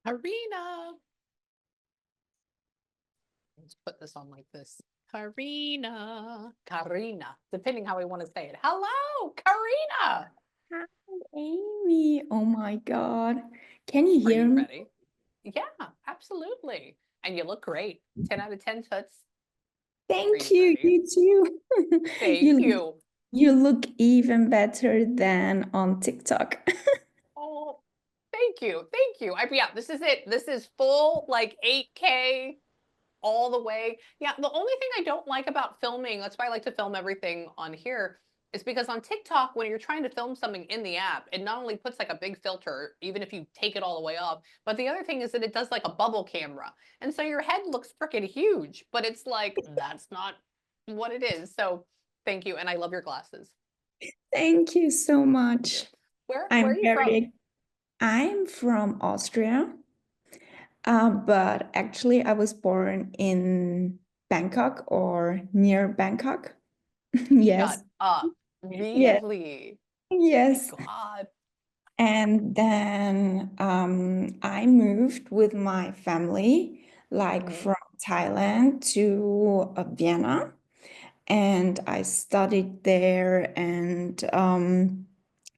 Karina. Let's put this on like this. Karina, depending how we want to say it. Hello, Karina. Hi, Amy. Oh my God. Can you Are hear you me? ready? Yeah, absolutely. And you look great. 10 out of 10 toots. Are Thank you you. ready? You too. Thank You you. you look even better than on TikTok. Oh, thank you. Thank you. Yeah, this is it. This is full like 8K all the way. Yeah, the only thing I don't like about filming, that's why I like to film everything on here, is because on TikTok, when you're trying to film something in the app, it not only puts like a big filter, even if you take it all the way off, but the other thing is that it does like a bubble camera. And so your head looks freaking huge, but it's like, that's not what it is. So thank you. And I love your glasses. Thank you so Thank you. much. Where are you from? I'm from Austria, but actually I was born in Bangkok or near Bangkok. Shut Yes. up. Yes. Really? Oh my Yes. God. And then I moved with my family, like Mhm. from Thailand to Vienna, and I studied there. And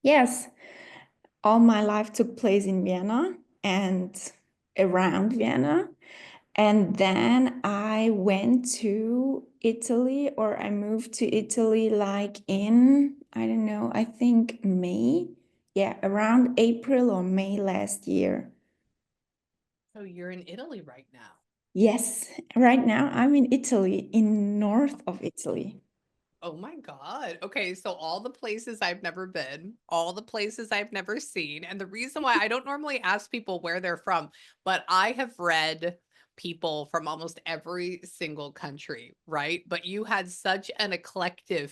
yes, all my life took place in Vienna and around Vienna. And then I went to Italy, or I moved to Italy like in, I don't know, I think May. Yeah, around April or May last year. So you're in Italy right now. Yes, right now I'm in Italy, in north of Italy. Oh my God. Okay, so all the places I've never been, all the places I've never seen. And the reason why I don't normally ask people where they're from, but I have read people from almost every single country, right? But you had such an eclectic,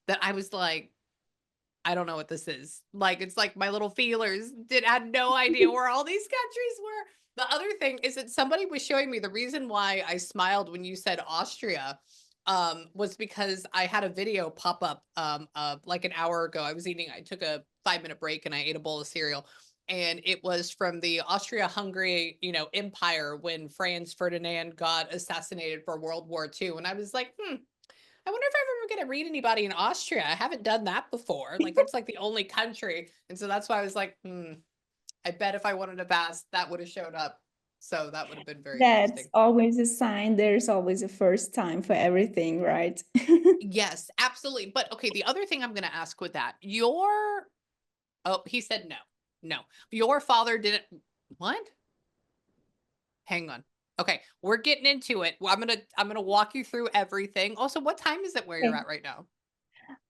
that I was like, I don't know what this is. Like, it's like my little feelers had no idea where all these countries were. The other thing is that somebody was showing me the reason why I smiled when you said Austria was because I had a video pop up like an hour ago. I took a 5 minute break and I ate a bowl of cereal. And it was from the Austria-Hungary, empire when Franz Ferdinand got assassinated for World War II. And I was like, I wonder if I'm ever going to read anybody in Austria. I haven't done that before. Like, that's like the only country. And so that's why I was like, I bet if I wanted to pass, that would have showed up. So that would have been very That's interesting. always a sign there's always a first time for everything, right? Yes, absolutely. But okay, the other thing I'm going to ask with that, oh, he said no, no. Your father didn't, what? Hang on. Okay, we're getting into it. Well, I'm gonna walk you through everything. Also, what time is it where you're Okay. at right now?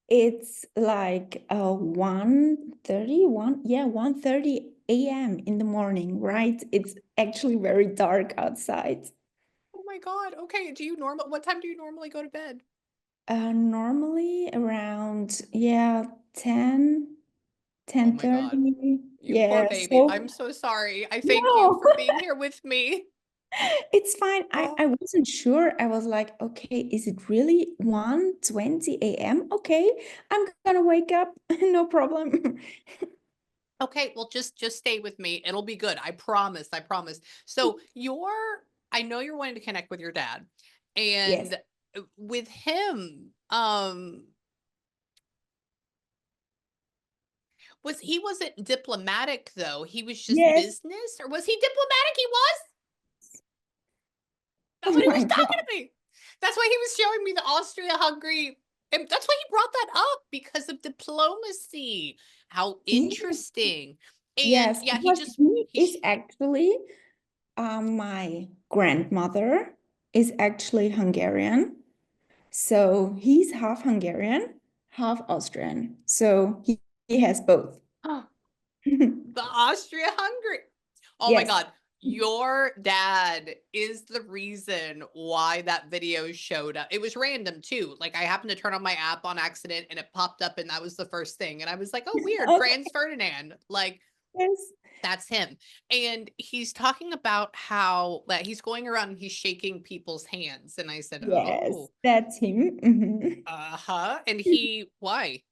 It's like 1:30, yeah, 1:30 a.m. in the morning, right? It's actually very dark outside. Oh my God. Okay. What time do you normally go to bed? Normally around, yeah, 10, Oh my God. 10:30. You poor Yeah, baby. so I'm so sorry. I thank you no, for being here with me. it's fine. Oh, I wasn't sure. I was like, okay, is it really 1:20 a.m.? Okay, I'm gonna wake up. No problem. okay. Well, just stay with me. It'll be good. I promise. I promise. So I know you're wanting to connect with your dad, Yes. and with him, he wasn't diplomatic though. He was just Yes. business, or was he diplomatic? He was. Oh That's what he my was talking God. to me. That's why he was showing me the Austria-Hungary. And that's why he brought that up because of diplomacy. How Yes. interesting. And Yes, yeah, because he he is actually, my grandmother is actually Hungarian. So he's half Hungarian, half Austrian. So he has both. oh, the Austria-Hungary. Oh my Yes. God. Your dad is the reason why that video showed up. It was random too. Like I happened to turn on my app on accident and it popped up and that was the first thing. And I was like, oh, weird. Okay. Franz Ferdinand. Like, Yes. that's him. And he's talking about how that he's going around and he's shaking people's hands. And I said, Yes, oh, that's him. Mhm. uh-huh. And why?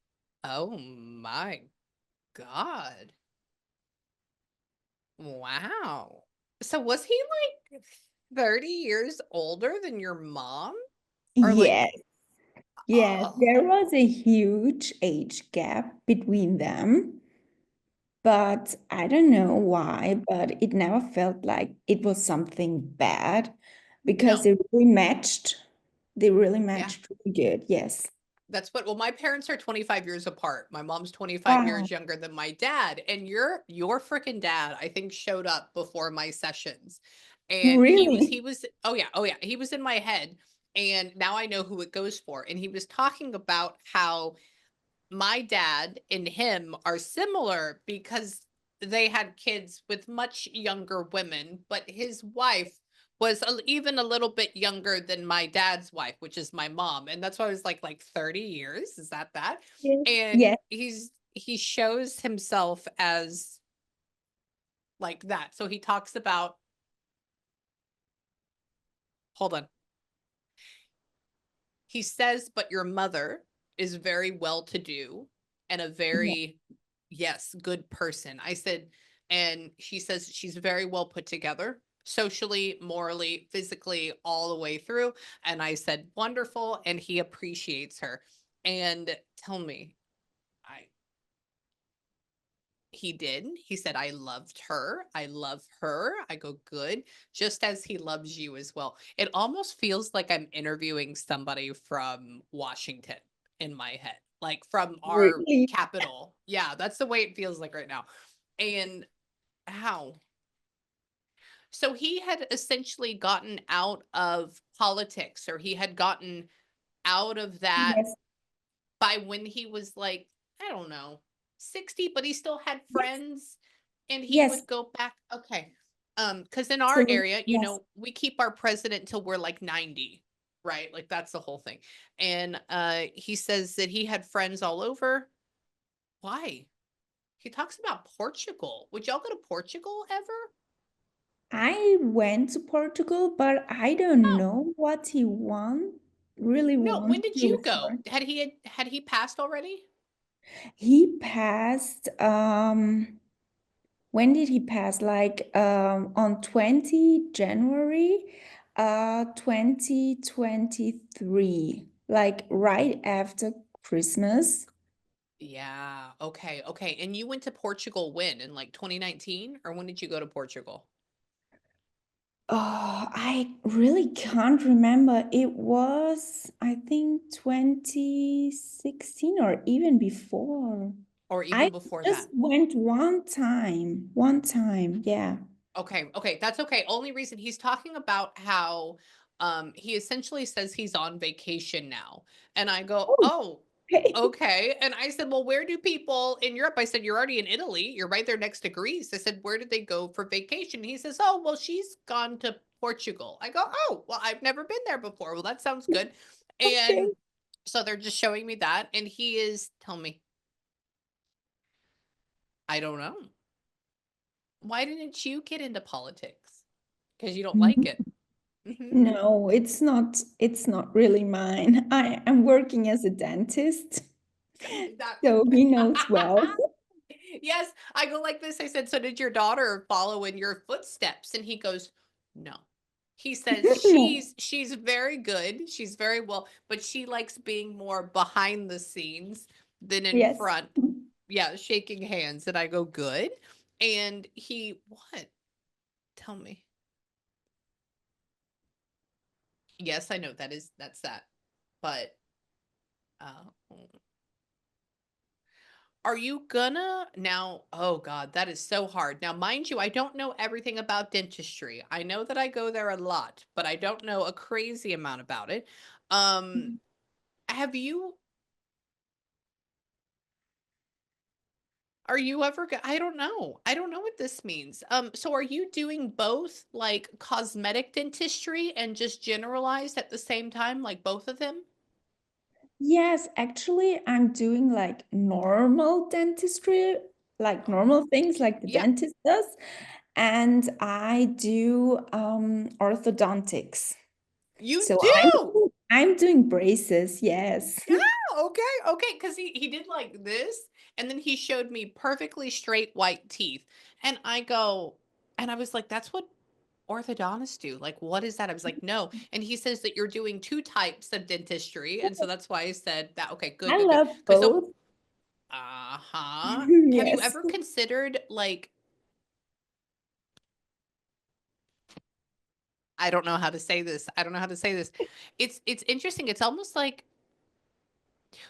Oh my God. Wow. So was he like 30 years older than your mom? Or like, Yes, yes, there oh, was a huge age gap between them, but I don't know why, but it never felt like it was something bad because no. they really matched. They really Yeah. matched really good. Yes. That's what well, my parents are 25 years apart. My mom's 25 Wow. years younger than my dad, and your freaking dad, I think, showed up before my sessions. And he Really? was oh yeah, he was in my head, and now I know who it goes for. And he was talking about how my dad and him are similar because they had kids with much younger women, but his wife was even a little bit younger than my dad's wife, which is my mom. And that's why I was like 30 years. Is that that? Yes. And Yes. he shows himself as like that. So he talks about hold on. He says, but your mother is very well to do and a Yes. very, yes, good person. I said, and she says she's very well put together, socially, morally, physically, all the way through. And I said, wonderful. And he appreciates her. And tell me, I, he did. He said, I loved her. I love her. I go, good. Just as he loves you as well. It almost feels like I'm interviewing somebody from Washington in my head, like from our Really? capital. Yeah, that's the way it feels like right now. And how? So he had essentially gotten out of politics, or he had gotten out of that Yes. by when he was like, I don't know, 60, but he still had Yes. friends and he Yes. would go back. Okay. Because in our Absolutely. area, Yes. we keep our president till we're like 90, right? Like that's the whole thing. And he says that he had friends all over. Why? He talks about Portugal. Would y'all go to Portugal ever? I went to Portugal, but I don't Oh, know what really no. When want did to you live for. go? Had he passed already? He passed, when did he pass? Like on 20 January 2023, like right after Christmas. Yeah. Okay. Okay. And you went to Portugal when? In like 2019? Or when did you go to Portugal? Oh, I really can't remember. It was, I think, 2016 or even before. Or I even before just that? went one time, yeah. Okay, okay, that's okay. Only reason he's talking about how he essentially says he's on vacation now. And I go, Oh, "Oh, okay. okay." And I said, "Well, where do people in Europe?" I said, "You're already in Italy. You're right there next to Greece." I said, "Where did they go for vacation?" He says, "Oh, well, she's gone to Portugal." I go, "Oh, well, I've never been there before. Well, that sounds good." Okay. And so they're just showing me that and he is tell me, I don't know. Why didn't you get into politics? Because you don't like it. Mhm. No, it's not really mine. I am working as a dentist, That so he knows well. yes, I go like this. I said, "So did your daughter follow in your footsteps?" And he goes, "No." He says, No. "She's very good. She's very well, but she likes being more behind the scenes than in Yes. front." Yeah, shaking hands. And I go, "Good." And he, what? Tell me. Yes, I know that's that. But uh are you gonna now? Oh God, that is so hard. Now, mind you, I don't know everything about dentistry. I know that I go there a lot, but I don't know a crazy amount about it. Um, have you? Are you ever? I don't know. I don't know what this means. So are you doing both, like cosmetic dentistry and just generalized at the same time, like both of them? Yes, actually, I'm doing like normal dentistry, like Oh, normal things like the yeah, dentist does, and I do orthodontics. you So do. I'm doing braces, yes. Yeah, okay, okay, because he did like this, and then he showed me perfectly straight white teeth, and I go, And I was like, that's what orthodontists do. Like, what is that? I was like, no. And he says that you're doing two types of dentistry. And so that's why I said that. Okay, good, I good, good. love Because so, both. uh-huh. Have you Yes. ever considered like, I don't know how to say this. I don't know how to say this. It's interesting. It's almost like,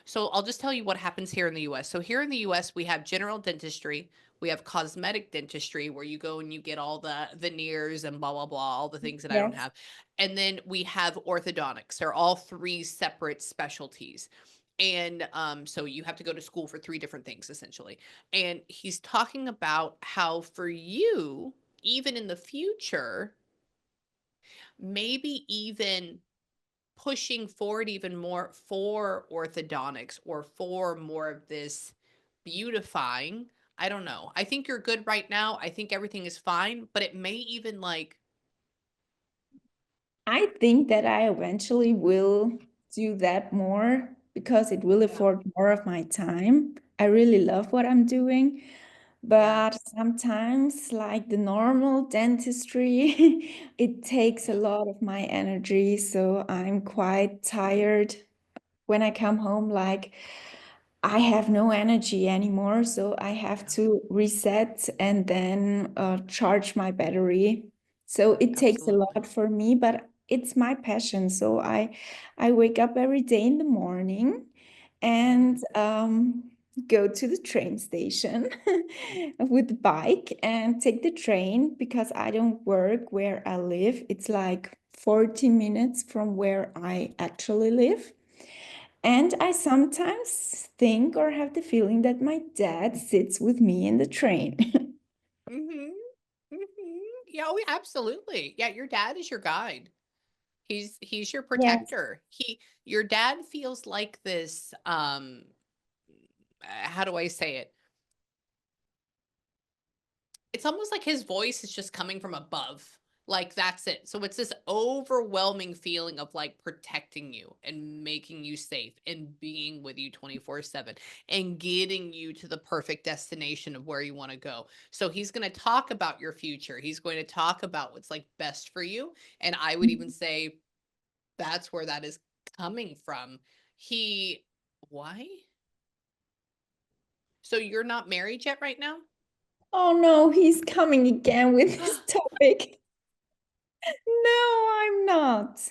so I'll just tell you what happens here in the US. So here in the US, we have general dentistry, we have cosmetic dentistry where you go and you get all the veneers and blah blah blah, all the things that I don't Yes. have. And then we have orthodontics. They're all three separate specialties. And so you have to go to school for three different things essentially. And he's talking about how for you, even in the future, maybe even pushing forward even more for orthodontics or for more of this beautifying. I don't know. I think you're good right now. I think everything is fine, but it may even like, I think that I eventually will do that more because it will yeah, afford more of my time. I really love what I'm doing, yeah, but sometimes, like the normal dentistry, it takes a yeah, lot of my energy. So I'm quite tired when I come home, like I have no energy anymore, so I have yeah, to reset and then charge my battery. So it takes a absolutely. lot for me, but it's my passion. So I wake up every day in the morning Mhm, and go to the train station with the bike and take the train because I don't work where I live. It's like 40 minutes from where I actually live. And I sometimes think or have the feeling that my dad sits with me in the train. mhm, mhm. Yeah, oh, yeah, absolutely. Yeah, your dad is your guide. He's your Yes. protector. Your dad feels like this how do I say it? It's almost like his voice is just coming from above. Like that's it. So it's this overwhelming feeling of like protecting you and making you safe and being with you 24/7 and getting you to the perfect destination of where you want to go. So he's going to talk about your future. He's going to talk about what's like best for you. And I would even say that's where that is coming from. He, why? So you're not married yet right now? Oh no, he's coming again with this topic. No, I'm not.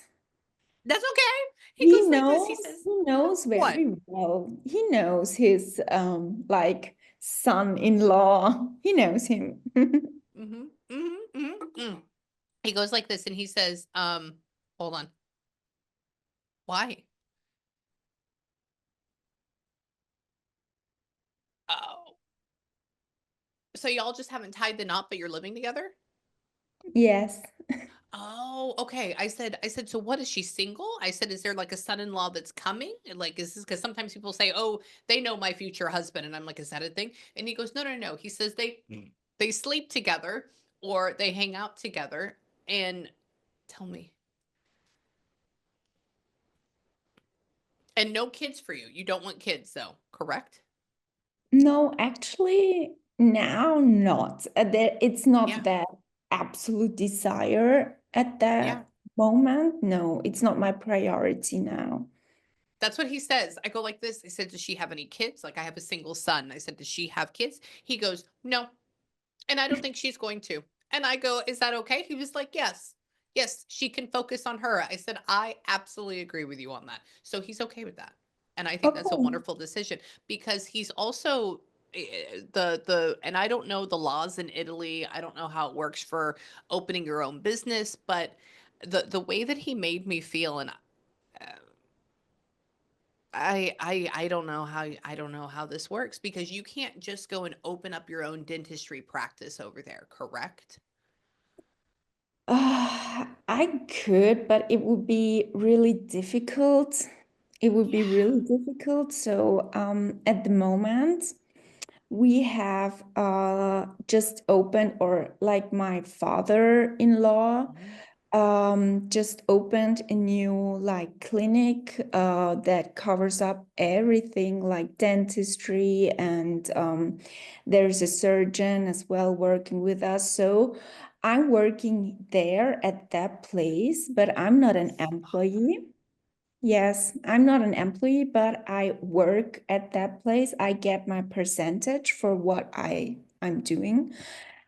That's okay. He goes like this. He says, He knows "What?" very well. He knows his like son-in-law. He knows him. Mhm, mhm, mhm, mm. He goes like this and he says, hold on. Why? Oh. So y'all just haven't tied the knot, but you're living together? Yes. Oh, okay. I said, so what is she single? I said, is there like a son-in-law that's coming? And like, is this because sometimes people say, oh, they know my future husband. And I'm like, is that a thing? And he goes, no, no, no. He says they sleep together or they hang out together. And tell me. And no kids for you. You don't want kids though, correct? No, actually, now not. It's not Yeah. that absolute desire at Yeah. that moment. No, it's not my priority now. That's what he says. I go like this. I said, does she have any kids? Like I have a single son. I said, does she have kids? He goes, no. And I don't think she's going to. And I go, is that okay? He was like, yes. Yes, she can focus on her. I said, I absolutely agree with you on that. So he's okay with that. And I think that's a Okay. wonderful decision because he's also the and I don't know the laws in Italy. I don't know how it works for opening your own business, but the way that he made me feel and I don't know how this works because you can't just go and open up your own dentistry practice over there, correct? I could, but it would be really difficult. It would be Yeah. really difficult. So, at the moment, we have just opened, or like my father-in-law Mhm. just opened a new like clinic that covers up everything like dentistry, and there's a surgeon as well working with us. So I'm working there at that place, but I'm not an employee. Yes, I'm not an employee, but I work at that place. I get my percentage for what I'm doing.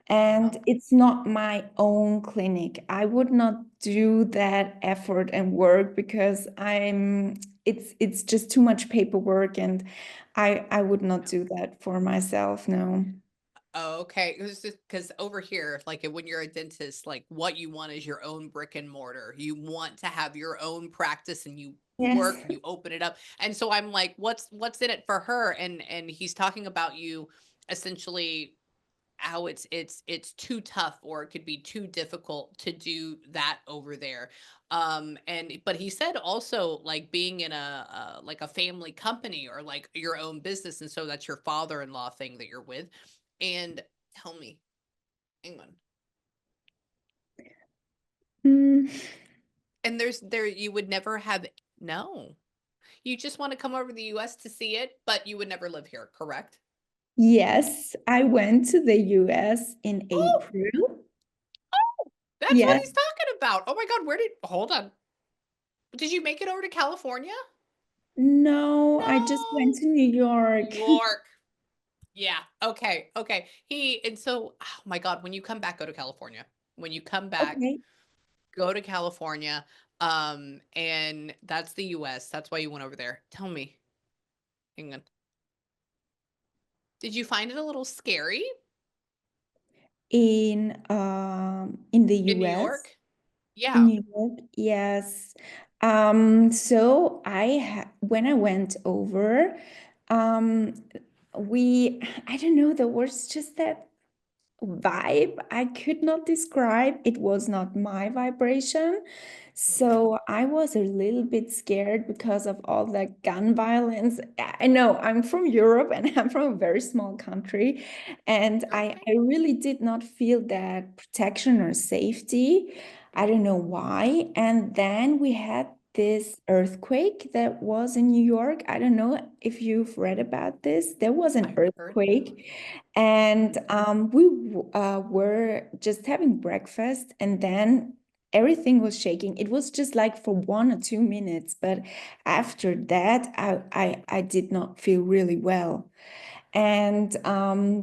And Oh, it's not my own clinic. I would not do that effort and work because it's just too much paperwork, and I would not no. do that for myself, no. Oh, okay. It was just because over here, like when you're a dentist, like what you want is your own brick and mortar. You want to have your own practice and you Yes. work and you open it up. And so I'm like, what's in it for her? And he's talking about you essentially how it's too tough or it could be too difficult to do that over there. And but he said also like being in a like a family company or like your own business, and so that's your father-in-law thing that you're with. And tell me, hang on. Mm, And there you would never have, no. You just want to come over to the US to see it, but you would never live here, correct? yes, I went to the US in Oh, April. that's what Yes. he's talking about. Oh my God, where did, hold on. Did you make it over to California? No, I just went No. to New New York. York. Yeah. Okay. Okay. And so, oh my God, when you come back, go to California. When you come back, Okay. go to California. And that's the US. That's why you went over there. Tell me. Hang on. Did you find it a little scary In the in New US. York? In Yeah. New York, yes. So when I went over, um, I don't know, there was just that vibe I could not describe. It was not my vibration. Okay. So I was a little bit scared because of all that gun violence. I know I'm from Europe and I'm from a very small country, and You're I okay. really did not feel that protection or safety. I don't know why. And then we had this earthquake that was in New York. I don't know if you've read about this. There was an I've heard about earthquake, and it. we were just having breakfast, and then everything was shaking. It was just like for 1 or 2 minutes, but after that, I did not feel really well. And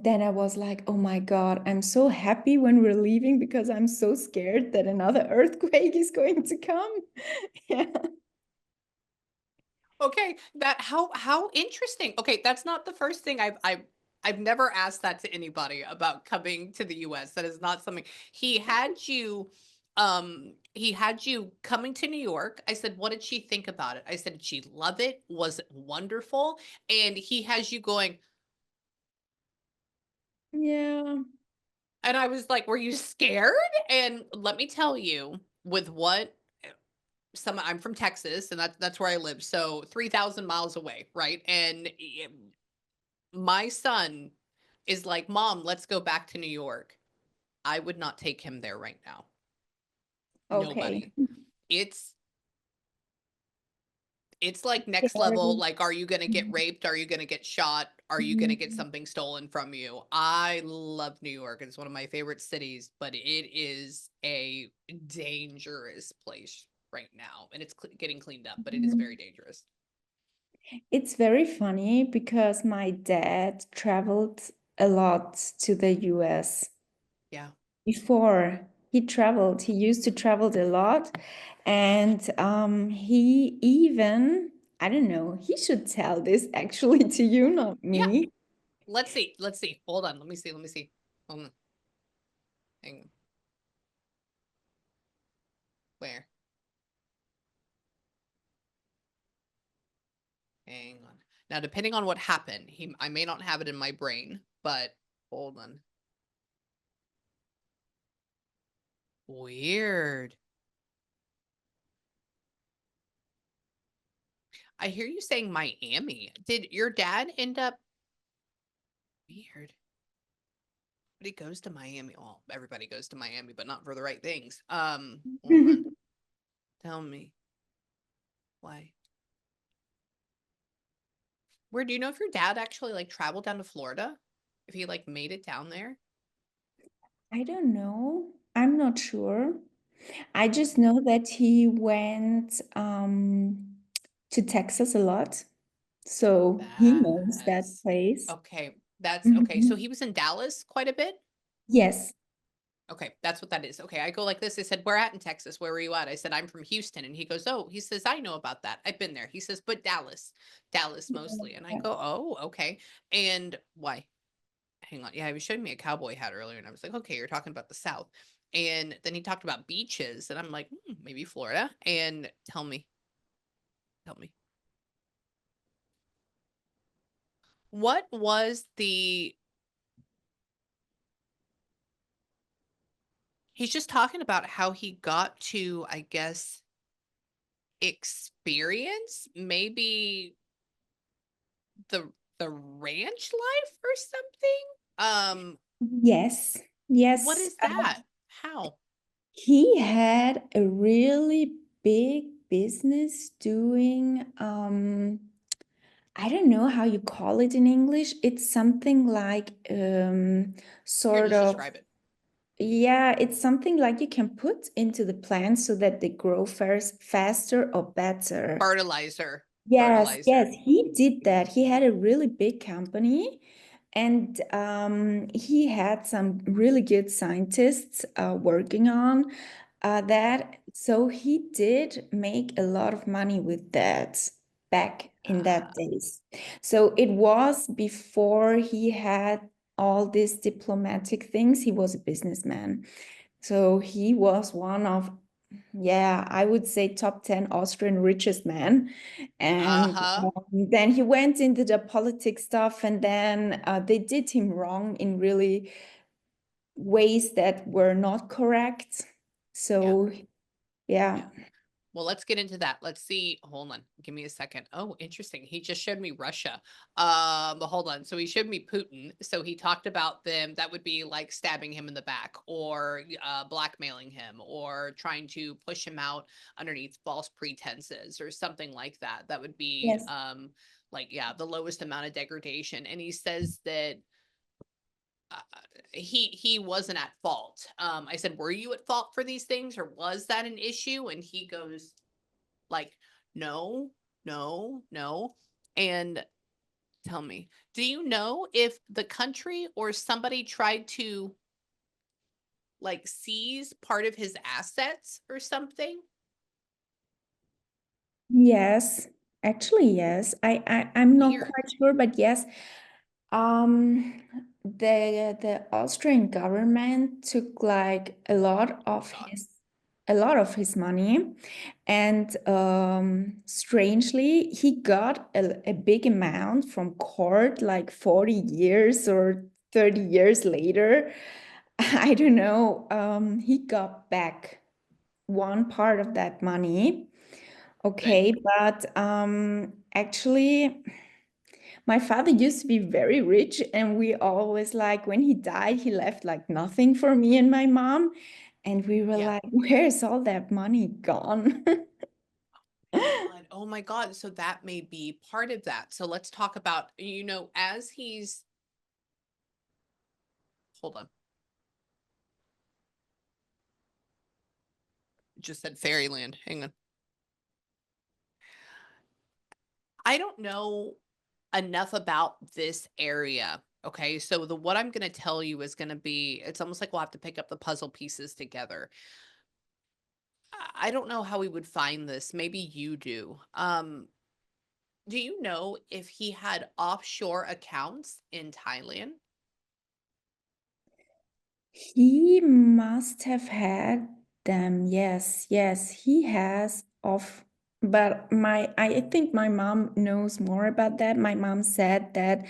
then I was like, oh my God, I'm so happy when we're leaving because I'm so scared that another earthquake is going to come. Yeah. Okay, that how interesting. Okay, that's not the first thing I've never asked that to anybody about coming to the US. That is not something. He had you coming to New York. I said, "What did she think about it?" I said, "Did she love it? Was it wonderful?" And he has you going, Yeah. and I was like, "Were you scared?" And let me tell you, with what some I'm from Texas and that's where I live. So 3,000 miles away, right? And my son is like, "Mom, let's go back to New York." I would not take him there right now. Okay. Nobody. It's it's like next level. Scary. Like, are you gonna get raped? Are you gonna get shot? Are you gonna get Mhm. something stolen from you? I love New York. It's one of my favorite cities, but it is a dangerous place right now. And it's getting cleaned up, but it is very Mhm. dangerous. It's very funny because my dad traveled a lot to the US Yeah. before. He used to travel a lot, and he even, I don't know, he should tell this actually to you, not Yeah. me. Let's see. Let's see. Hold on. Let me see. Let me see. Hold on. Hang on. Where? Hang on. Now, depending on what happened, I may not have it in my brain, but hold on. Weird. I hear you saying Miami. Did your dad end up weird? Everybody goes to Miami. Well, everybody goes to Miami, but not for the right things. Hold on. Tell me why. Where do you know if your dad actually like traveled down to Florida? If he like made it down there? I don't know. I'm not sure. I just know that he went to Texas a lot. So he knows that That's place. okay. That's okay. So Mhm. he was in Dallas quite a bit. Yes. Okay, that's what that is. Okay, I go like this. I said, "Where at in Texas? Where were you at?" I said, "I'm from Houston." And he goes, "Oh," he says, "I know about that. I've been there." He says, "But Dallas, Dallas mostly." And I Yeah. go, "Oh, okay." And why? Hang on. Yeah, he was showing me a cowboy hat earlier, and I was like, "Okay, you're talking about the South." And then he talked about beaches, and I'm like, maybe Florida. And tell me, what was the? He's just talking about how he got to, I guess, experience maybe the the ranch life or something? Yes. What Yes. is that? How? He had a really big business doing, I don't know how you call it in English. It's something like Here, sort just of, describe it. yeah, it's something like you can put into the plants so that they grow first, faster or better. Fertilizer. Yes, Fertilizer. yes, he did that. He had a really big company, and he had some really good scientists working on that. So he did make a lot of money with that back in Ah, that days. So it was before he had all these diplomatic things. He was a businessman. So he was one of, yeah, I would say top 10 Austrian richest man. And uh-huh. then he went into the politics stuff, and then they did him wrong in really ways that were not correct. Yeah. So, yeah. Yeah. Well, let's get into that. Let's see. Hold on. Give me a second. Oh, interesting. He just showed me Russia. Hold on. So he showed me Putin. So he talked about them. That would be like stabbing him in the back or blackmailing him or trying to push him out underneath false pretenses or something like that. That would be Yes. like, yeah, the lowest amount of degradation. And he says that uh, he wasn't at fault. I said, "Were you at fault for these things, or was that an issue?" And he goes, like, "No, no, no." And tell me, do you know if the country or somebody tried to like seize part of his assets or something? Yes. Actually, yes. I'm not Weird. quite sure, but yes. Um, the Austrian government took like Oh my God. a lot of his money, and strangely, he got a big amount from court, like 40 years or 30 years later. I don't know. He got back one part of that money. Good. Okay, but actually. My father used to be very rich, and we always like when he died, he left like nothing for me and my mom. And we were Yeah. like, where's all that money gone? God. Oh my God. So that may be part of that. So let's talk about, as he's, hold on, just said fairyland. Hang on. I don't know enough about this area. Okay. So the what I'm going to tell you is going to be it's almost like we'll have to pick up the puzzle pieces together. I don't know how we would find this. Maybe you do. Do you know if he had offshore accounts in Thailand? He must have had them. Yes, yes, he has of, but I think my mom knows more about that. My mom said that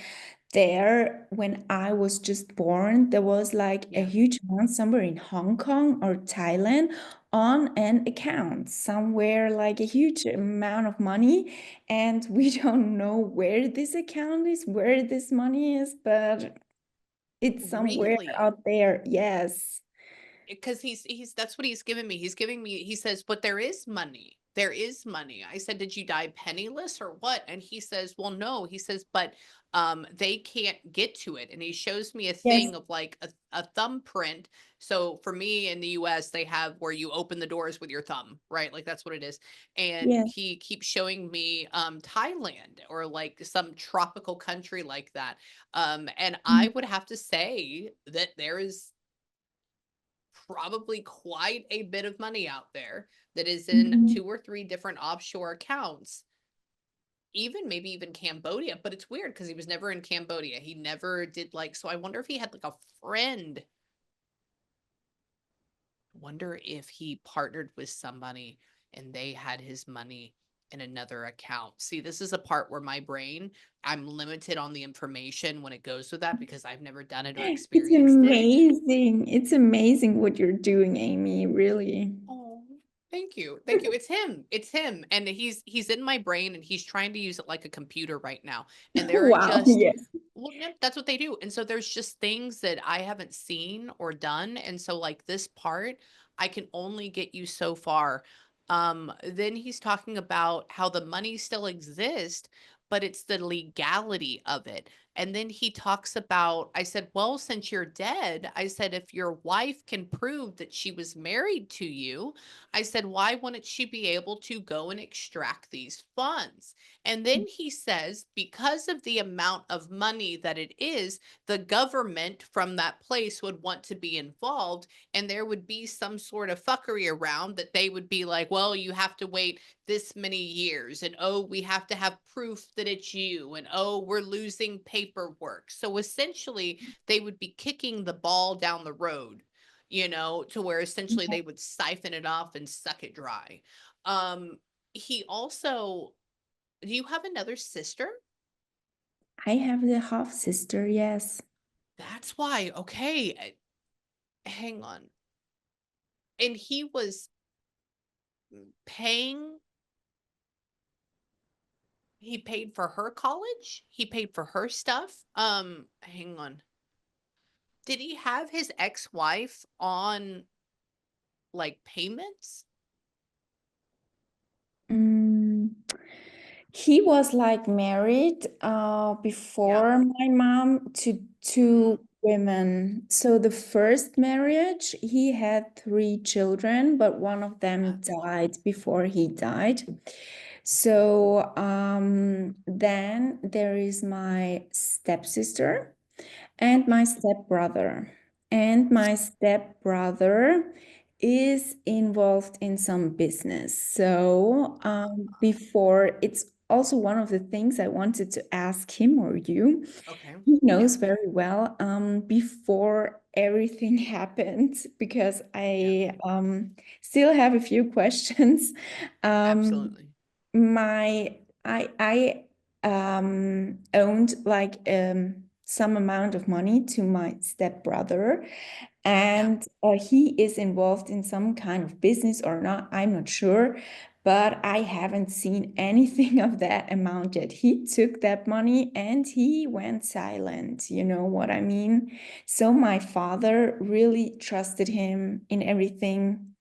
there, when I was just born, there was like a Yeah. huge amount somewhere in Hong Kong or Thailand on an account, somewhere like a huge amount of money. And we don't know where this account is, where this money is, but It's somewhere Really? out there. Yes. Because he's that's what he's giving me. He's giving me, he says, "But there is money. There is money." I said, "Did you die penniless or what?" And he says, "Well, no." He says, "But they can't get to it." And he shows me a Yes. thing of like a thumbprint. So for me in the US, they have where you open the doors with your thumb, right? Like that's what it is. And Yes. he keeps showing me Thailand or like some tropical country like that. And I Mm. would have to say that there is probably quite a bit of money out there that is in Mhm. 2 or 3 different offshore accounts, even maybe even Cambodia, but it's weird because he was never in Cambodia. He never did like, so I wonder if he had like a friend. Wonder if he partnered with somebody and they had his money in another account. See, this is a part where my brain, I'm limited on the information when it goes with that because I've never done it or It's experienced it. amazing. It's amazing what you're doing, Amy, really. Oh, thank you. Thank you. It's him. It's him. And he's in my brain and he's trying to use it like a computer right now. And there are Wow. just, Yes. well, yeah, that's what they do. And so there's just things that I haven't seen or done. And so like this part, I can only get you so far. Then he's talking about how the money still exists, but it's the legality of it. And then he talks about, I said, "Well, since you're dead," I said, "if your wife can prove that she was married to you," I said, "why wouldn't she be able to go and extract these funds?" And then he says, because of the amount of money that it is, the government from that place would want to be involved. And there would be some sort of fuckery around that they would be like, "Well, you have to wait this many years, and oh, we have to have proof that it's you, and oh, we're losing paperwork." So essentially they would be kicking the ball down the road, to where essentially Yeah. they would siphon it off and suck it dry. He also, do you have another sister? I have the half sister. Yes. That's why. Okay, hang on. And he was paying, he paid for her college, he paid for her stuff. Hang on. Did he have his ex-wife on, like, payments? Mm, he was like married Yeah. before my mom to Mm, two women. So the first marriage, he had three children, but one of yeah, them died before he died. So then there is my stepsister and okay. my stepbrother. And my stepbrother is involved in some business. So before, it's also one of the things I wanted to ask him or you. Okay. He Yeah, knows very well before everything happened, because yeah, I still have a few questions. Um, absolutely. my I owned like some amount of money to my stepbrother, Yeah, and he is involved in some kind of business or not, I'm not sure, but I haven't seen anything of that amount yet. He took that money and he went silent, you know what I mean? So my father really trusted him in everything.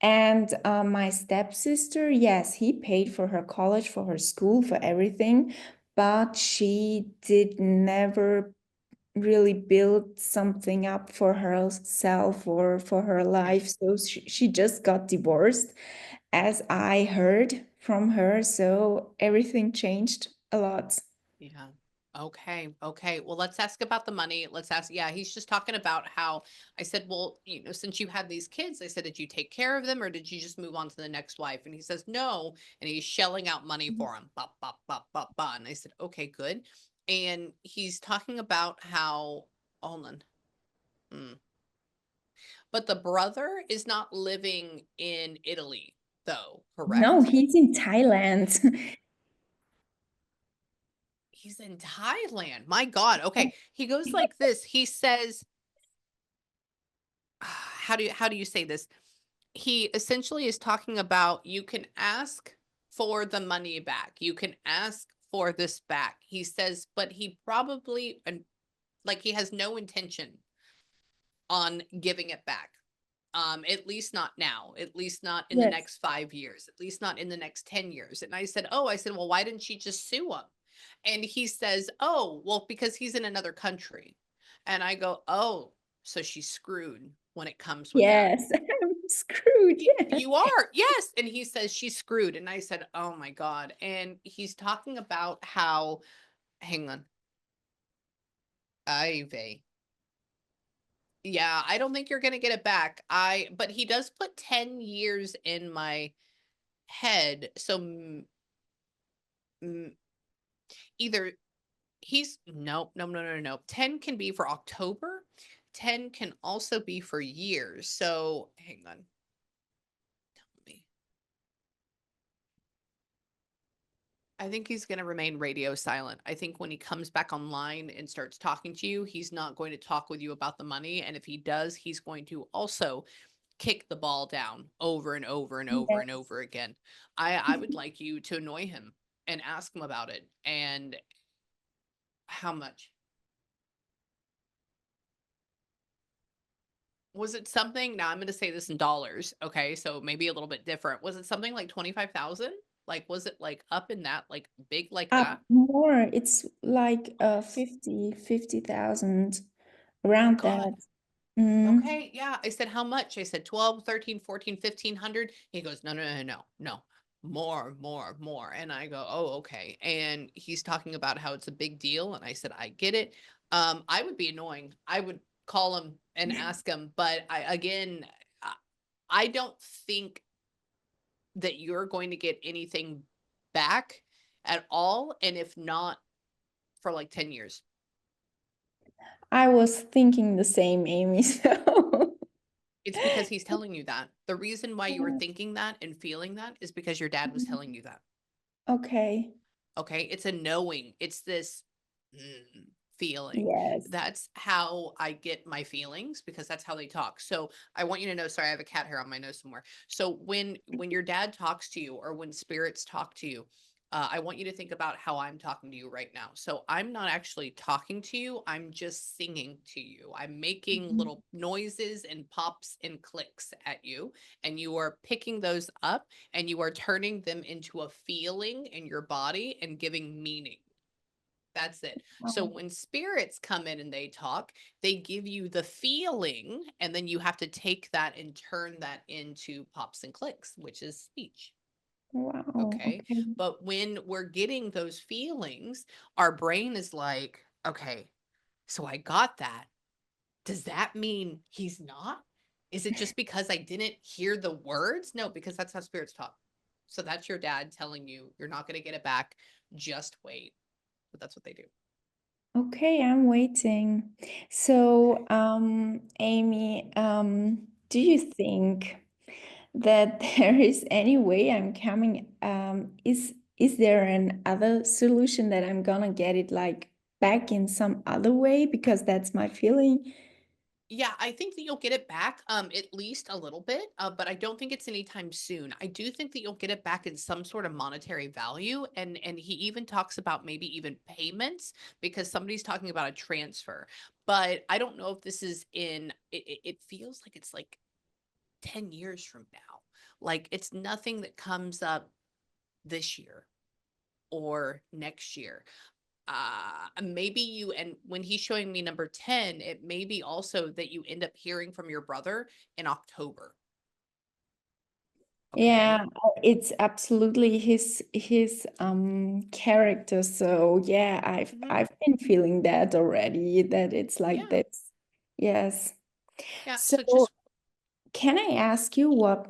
And my stepsister, yes, he paid for her college, for her school, for everything, but she did never really build something up for herself or for her okay. life. So she just got divorced, as I heard from her. So everything changed a lot. Yeah. Okay. Okay. Well, let's ask about the money. Let's ask. Yeah, he's just talking about how, I said, "Well, since you had these kids," I said, "did you take care of them or did you just move on to the next wife?" And he says, "No." And he's shelling out money for him. Ba, ba, ba, ba, ba. And I said, "Okay, good." And he's talking about how, hold on. Hmm. But the brother is not living in Italy, though, No, correct? he's in Thailand. He's in Thailand. My God. Okay. He goes like this. He says, how do you say this? He essentially is talking about, you can ask for the money back. You can ask for this back. He says, but he probably, and Like he has no intention on giving it back. At least not now, at least not in the Yes. next 5 years, at least not in the next 10 years. And I said, oh, I said, well, why didn't she just sue him? And he says, oh, well, because he's in another country. And I go, oh, so she's screwed when it comes with that. Yes. I'm screwed. Yeah. You are, yes. And he says she's screwed. And I said, oh my God. And he's talking about how, hang on, Ivy. Yeah, I don't think you're gonna get it back. But he does put 10 years in my head. So either he's no. 10 can be for October. 10 can also be for years. So hang on. Tell me. I think he's going to remain radio silent. I think when he comes back online and starts talking to you, he's not going to talk with you about the money. And if he does, he's going to also kick the ball down over and over and over and Yes. over again. I would like you to annoy him and ask him about it. And how much? Was it something? Now I'm going to say this in dollars. Okay. So maybe a little bit different. Was it something like 25,000? Like, was it like up in that, like big like that? More. It's like 50,000 Oh my around God. that. Mm. Okay, yeah. I said, how much? I said 12, 13, 14, 1,500. He goes, no. More. And I go, oh, okay. And he's talking about how it's a big deal. And I said, I get it. I would be annoying. I would call him and ask him. But again, I don't think that you're going to get anything back at all. And if not, for like 10 years. I was thinking the same, Amy. So It's because he's telling you that. The reason why you were thinking that and feeling that is because your dad was telling you that. okay. Okay. It's a knowing, it's this mm, feeling. Yes. That's how I get my feelings because that's how they talk. So I want you to know, sorry, I have a cat hair on my nose somewhere. So when your dad talks to you or when spirits talk to you, I want you to think about how I'm talking to you right now. So I'm not actually talking to you. I'm just singing to you. I'm making Mhm. little noises and pops and clicks at you, and you are picking those up and you are turning them into a feeling in your body and giving meaning. That's it. So Wow. when spirits come in and they talk, they give you the feeling, and then you have to take that and turn that into pops and clicks, which is speech. Wow. Okay. Okay. But when we're getting those feelings, our brain is like, okay, so I got that. Does that mean he's not? Is it just because I didn't hear the words? No, because that's how spirits talk. So that's your dad telling you you're not going to get it back. Just wait. But that's what they do. Okay, I'm waiting. So, Amy, do you think that there is any way I'm coming, is there an other solution that I'm gonna get it like back in some other way? Because that's my feeling. Yeah, I think that you'll get it back, at least a little bit, but I don't think it's anytime soon. I do think that you'll get it back in some sort of monetary value, and he even talks about maybe even payments because somebody's talking about a transfer. But I don't know if this is in. It feels like it's like 10 years from now. Like it's nothing that comes up this year or next year. Maybe you, and when he's showing me number 10, it may be also that you end up hearing from your brother in October. Yeah, Okay. it's absolutely his character. So yeah, I've Hmm. I've been feeling that already, that it's like Yeah. this. Yes. Yeah. So So just, can I ask you what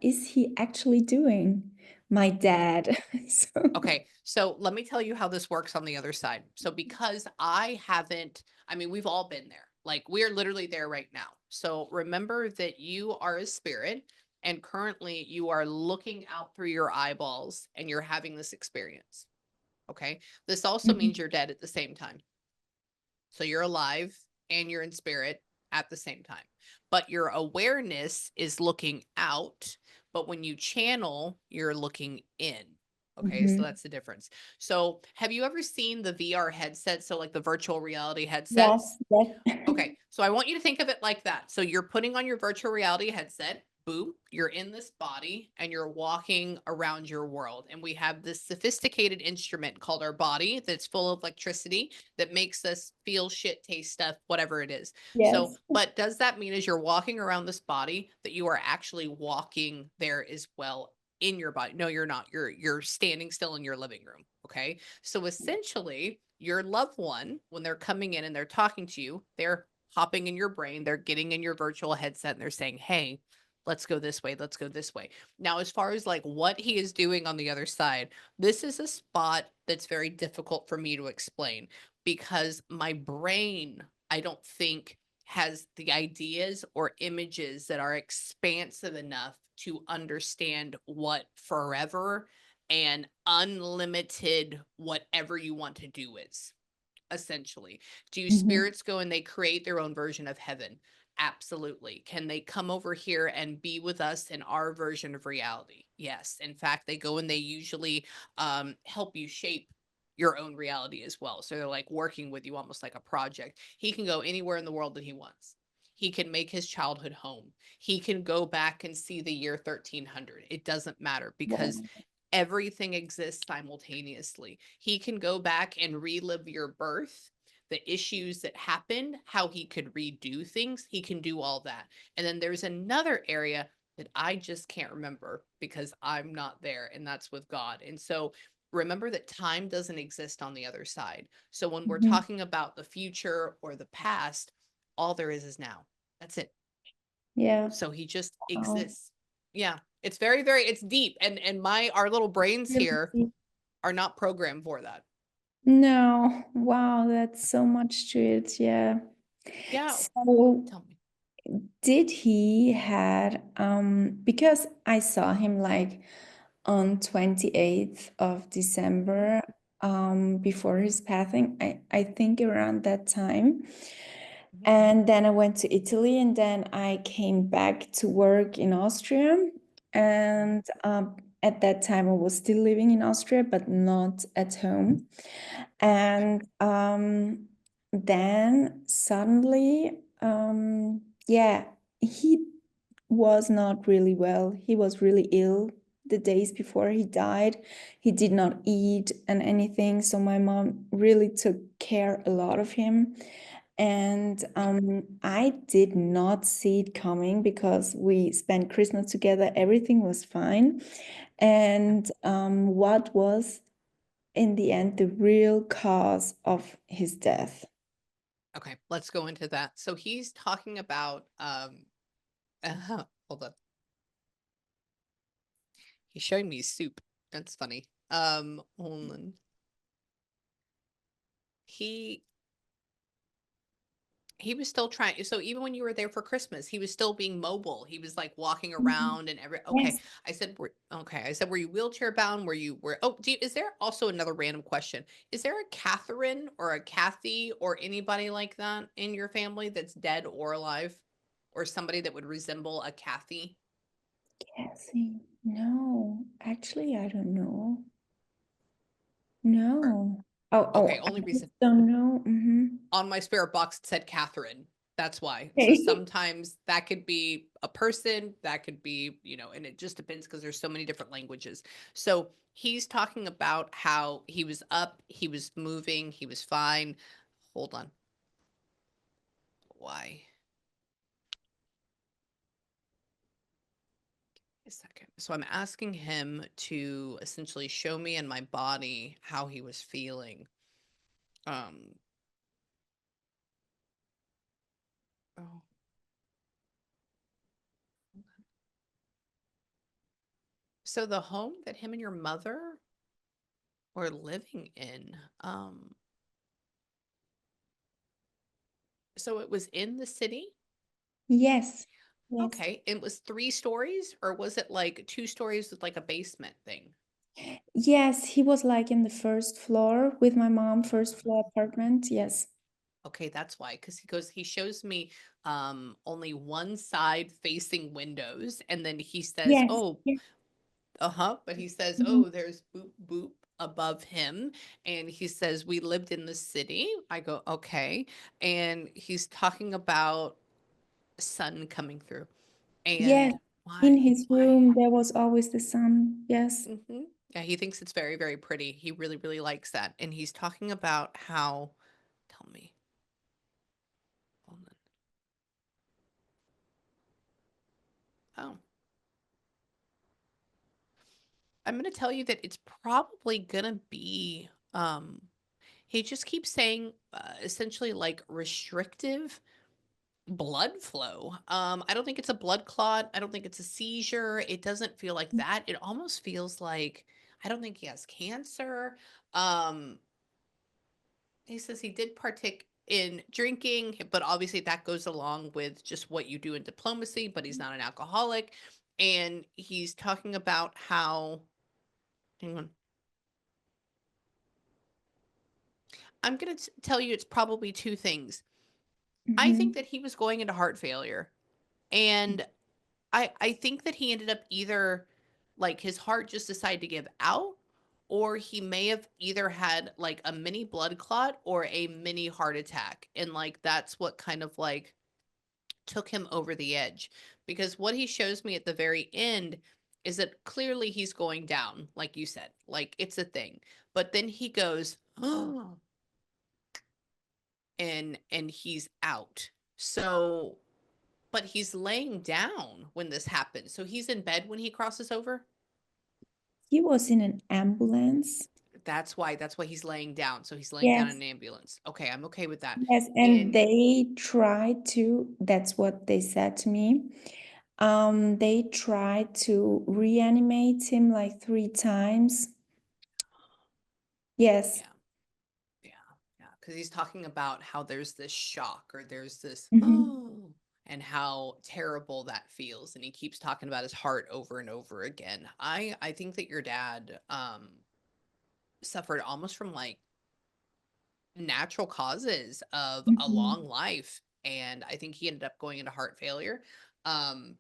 is he actually doing? My dad. So okay. So let me tell you how this works on the other side. So because I haven't, I mean, we've all been there. Like we're literally there right now. So remember that you are a spirit and currently you are looking out through your eyeballs and you're having this experience. Okay. This also Mhm. means you're dead at the same time. So you're alive and you're in spirit at the same time. But your awareness is looking out. But when you channel, you're looking in. Okay, so Mhm. that's the difference. So have you ever seen the VR headset? So like the virtual reality Yes, headsets? yes. Okay, so I want you to think of it like that. So you're putting on your virtual reality headset, boom, you're in this body and you're walking around your world. And we have this sophisticated instrument called our body that's full of electricity that makes us feel shit, taste stuff, whatever it is. So, Yes. but does that mean as you're walking around this body that you are actually walking there as well in your body? No, you're not. You're standing still in your living room. Okay. So essentially, your loved one, when they're coming in and they're talking to you, they're hopping in your brain, they're getting in your virtual headset and they're saying, hey, let's go this way, let's go this way. Now, as far as like what he is doing on the other side, this is a spot that's very difficult for me to explain because my brain, I don't think, has the ideas or images that are expansive enough to understand what forever and unlimited whatever you want to do is, essentially. Do Mhm. spirits go and they create their own version of heaven? Absolutely. Can they come over here and be with us in our version of reality? Yes. In fact, they go and they usually help you shape your own reality as well. So they're like working with you almost like a project. He can go anywhere in the world that he wants. He can make his childhood home. He can go back and see the year 1300. It doesn't matter because Wow. everything exists simultaneously. He can go back and relive your birth, the issues that happened, how he could redo things. He can do all that. And then there's another area that I just can't remember because I'm not there, and that's with God. And so remember that time doesn't exist on the other side. So when we're Mhm. talking about the future or the past, all there is now. That's it. Yeah. So he just Wow. exists. Yeah. It's very, very, it's deep. And my our little brains Really here deep. are not programmed for that. No. Wow, that's so much to it. Yeah. Yeah. So Tell me. did he had because I saw him like on 28th of Mhm, December before his passing, I think around that time. mhm, And then I went to Italy and then I came back to work in Austria. mhm, And at that time I was still living in Austria, but not at home. okay. And then suddenly, yeah, he was not really well. He was really ill the days before he died. He did not eat and anything. So my mom really took care a lot of him. And I did not see it coming because we spent Christmas together. Everything was fine. Yeah. And what was in the end the real cause of his death? Okay. Let's go into that. So he's talking about hold on. He's showing me soup. That's funny. Hold on. He he was still trying. So even when you were there for Christmas, he was still being mobile. He was like walking Mhm. around and every okay. Yes. I said okay. I said, were you wheelchair bound? Were oh is there also another random question? Is there a Catherine or a Kathy or anybody like that in your family that's dead or alive? Or somebody that would resemble a Kathy? Cassie. No, actually, I don't know. Or No. okay, I only reason just don't know. Mm-hmm. on my spirit box it said Catherine. That's why. So Okay. sometimes that could be a person, that could be, and it just depends because there's so many different languages. So he's talking about how he was up, he was moving, he was fine. Hold on. Why? A second. So I'm asking him to essentially show me in my body how he was feeling. Um, oh, so the home that him and your mother were living in, so it was in the city? Yes. Yes. Okay, it was 3 stories, or was it like 2 stories with like a basement thing? Yes, he was like in the first floor with my mom, first Uh, floor apartment. Yes. okay, that's why. Because he shows me only one side facing windows, and then he says, Yes. "Oh, Yes. But he says, Mhm. oh, there's boop boop above him. And he says, we lived in the city. I go, okay. And he's talking about sun coming through. Yes, And in why? his Why? room there was always the sun. Yes. Yeah, he thinks it's very, very pretty. He really, really likes that. And he's talking about how, tell me, hold on. Oh, I'm going to tell you that it's probably going to be, he just keeps saying essentially like restrictive blood flow. I don't think it's a blood clot. I don't think it's a seizure. It doesn't feel like that. It almost feels like, I don't think he has cancer. Um, he says he did partake in drinking, but obviously that goes along with just what you do in diplomacy, but he's not an alcoholic. And he's talking about how, hang on, I'm going to tell you it's probably two things. I think Mhm. that he was going into heart failure. And I think that he ended up either like his heart just decided to give out, or he may have either had like a mini blood clot or a mini heart attack. And like that's what kind of like took him over the edge. Because what he shows me at the very end is that clearly he's going down, like you said, like it's a thing. But then he goes, oh, and he's out. So but he's laying down when this happens. So he's in bed when he crosses over. He was in an ambulance. That's why he's laying down. So he's laying down in Yes. an ambulance. Okay, I'm okay with that. Yes, and And they tried to, that's what they said to me. They tried to reanimate him like 3 times. Yes. yeah, yeah, yeah, because he's talking about how there's this shock or there's this Mhm. oh, and how terrible that feels. And he keeps talking about his heart over and over again. I think that your dad suffered almost from like natural causes of a Mhm. long life, and I think he ended up going into heart failure. Um,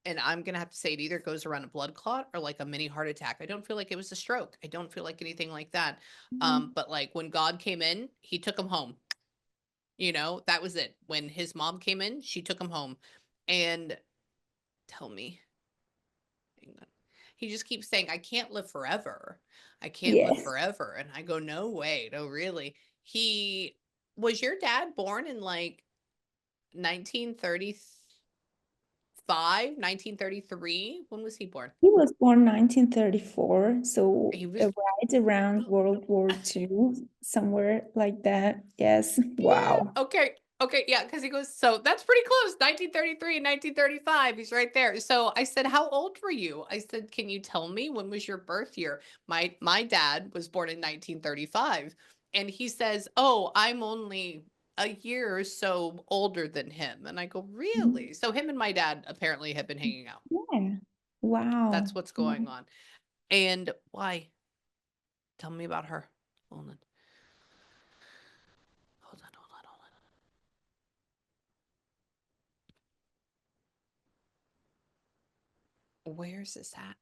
and I'm gonna have to say it either goes around a blood clot or like a mini heart attack. I don't feel like it was a stroke. I don't feel like anything like that. Mhm. But like when God came in, he took him home. That was it. When his mom came in, she took him home. And tell me, hang on. He just keeps saying, I can't live forever. I can't live Yes. forever. And I go, no way, no, really. He was your dad born in like 1935, 1933? When was he born? He was born 1934, so He was right around World War II, somewhere like that. Yes. Wow. yeah. Okay. Okay. Yeah. Because he goes, so that's pretty close. 1933 and 1935. He's right there. So I said, how old were you? I said, can you tell me when was your birth year? My dad was born in 1935. And he says, oh, I'm only a year or so older than him. And I go, Mhm. really? So him and my dad apparently have been hanging out. Yeah. That's Wow. what's Yeah. going on. And why? Tell me about her. Hold on. Hold on. Hold on. Hold on. Where's this at?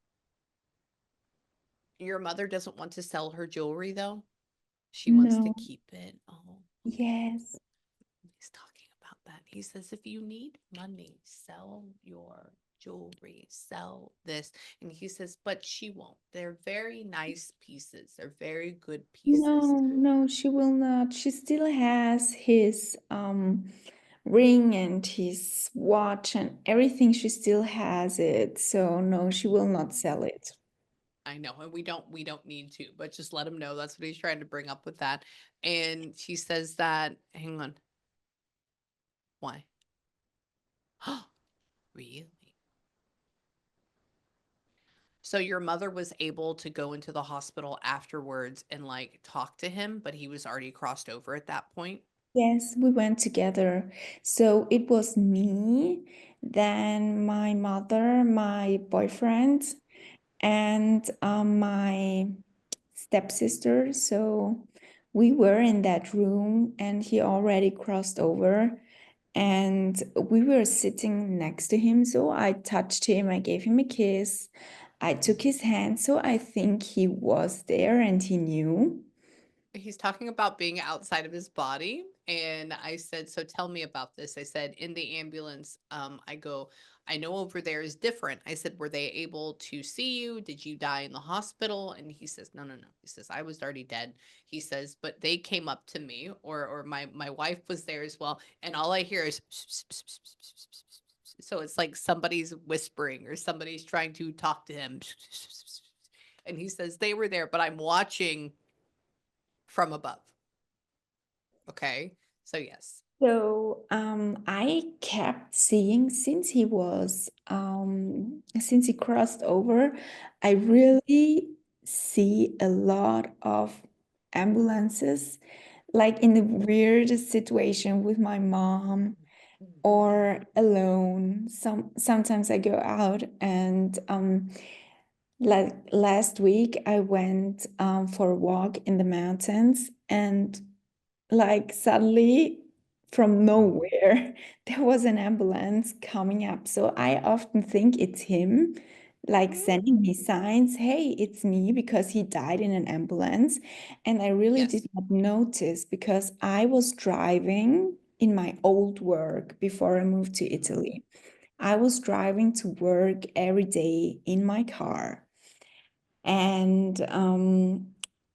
Your mother doesn't want to sell her jewelry though? She wants to No. keep it. Oh, okay. Yes. He's talking about that. He says, if you need money, sell your jewelry, sell this. And he says, but she won't. They're very nice pieces. They're very good pieces. No, no, she will not. She still has his ring and his watch and everything. She still has it. So no, she will not sell it. I know, and we don't need to, but just let him know that's what he's trying to bring up with that. And she says that, hang on, why? Really? So your mother was able to go into the hospital afterwards and like talk to him, but he was already crossed over at that point. Yes, we went together. So it was me, then my mother, my boyfriend, and my stepsister. So we were in that room and he already crossed over. and we were sitting next to him. So I touched him, I gave him a kiss, I took his hand. So I think he was there and he knew. He's talking about being outside of his body. And I said, so tell me about this. I said, in the ambulance, I know over there is different. I said, were they able to see you? Did you die in the hospital? And he says, no, no, no. He says, I was already dead. He says, but they came up to me, or my wife was there as well. And all I hear is, so it's like somebody's whispering or somebody's trying to talk to him. And he says, they were there, but I'm watching from above. Okay. So yes. So I kept seeing since he crossed over, I really see a lot of ambulances, like in the weirdest situation with my mom or alone. Sometimes I go out and like last week I went for a walk in the mountains, and like suddenly from nowhere there was an ambulance coming up. So I often think it's him, like sending me signs, hey, it's me, because he died in an ambulance. And I really did Yes. not notice because I was driving in my old work before I moved to Italy. I was driving to work every day in my car, and